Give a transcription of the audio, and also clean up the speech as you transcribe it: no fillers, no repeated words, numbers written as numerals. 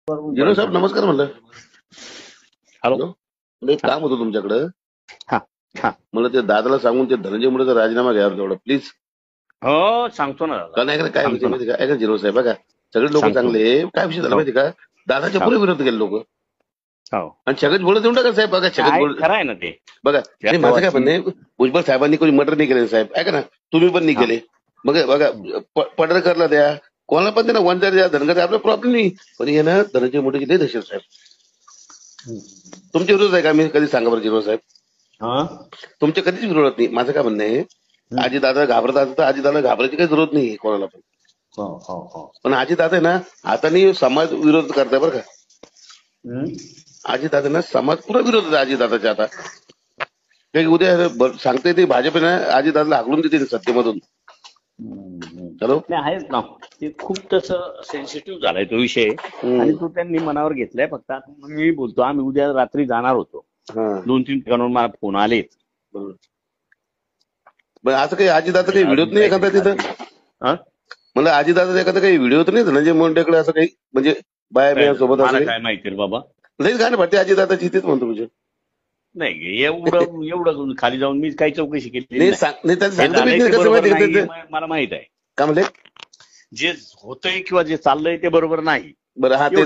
Zero साहेब नमस्कार म्हणलं. Hello. Hello. मला एक काम होतं तुमच्याकडं. हा हा. मला ते दादाला सांगून ते धनंजय मुंडेचा राजीनामा घ्यावा तेवढं प्लीज. हो सांगतो ना दादा, कारण ऐका ना, काय विषय सांगतो ना, माहिती का, ऐका जिरो साहेब, बघा सगळे लोक सांगतो. चांगले, काय विषय झाला हो माहिती का, दादाच्या हो पुरे विरोध केले लोक. हो. आणि छगन भुजबळ देऊन टाका साहेब. बघा छगन काय भुजबळ, खरं आहे ना ते बघा आणि माझं काय म्हणणं आहे, भुजबळ साहेबांनी कोणी मर्डर नाही केले साहेब, ऐका ना, तुम्ही पण नाही हा. केले. बघा बघा पडळकरला द्या, कोणाला पण द्या ना, वंजार द्या, धनगर द्या, आपला प्रॉब्लेम नाही. पण हे ना धनंजय मुंडेची लई दहशत साहेब. तुमच्या विरोध आहे का, मी कधी सांगा बरं जिरो साहेब. हा. तुमच्या कधीच विरोधात नाही. माझं काय म्हणणं आहे, आजी दादा घाबरतात तर आजी दादा घाबरायची काही जरूरत नाही कोणाला पण. हो हो हो. पण आजी दादा आहे ना, हाताने समाज विरोध करताय बरं का. आजी दादा ना समाज पुरा विरोध आहे आजी दादाच्या. आता काही उद्या सांगता येते भाजप ना आजी दादाला हाकलून देते सत्तेमधून. हॅलो. नाही आहेच ना, ते खूप तसं सेन्सिटिव्ह झालाय तो विषय आणि तो त्यांनी मनावर घेतलाय. फक्त आता मी बोलतो, आम्ही उद्या रात्री जाणार होतो, 2-3 ठिकाणून मला फोन आलेत. असं काही आजी दादा काही व्हिडिओ नाही एखादा तिथं. मला आजी दादा एखादा काही व्हिडिओ तर नाही धनंजय मुंडेकडे असं काही, म्हणजे बाया बिया सोबत असं काय माहिती रे बाबा, लईच गाणं भरते आजी दादाची, तेच म्हणतो म्हणजे. नाही एवढं खाली जाऊन मी काही चौकशी केली नाही सांगतो मी कसं माहिती मला माहित आहे का, म्हणजे जे होतंय किंवा जे चाललंय ते बरोबर नाही. बरं. हा ते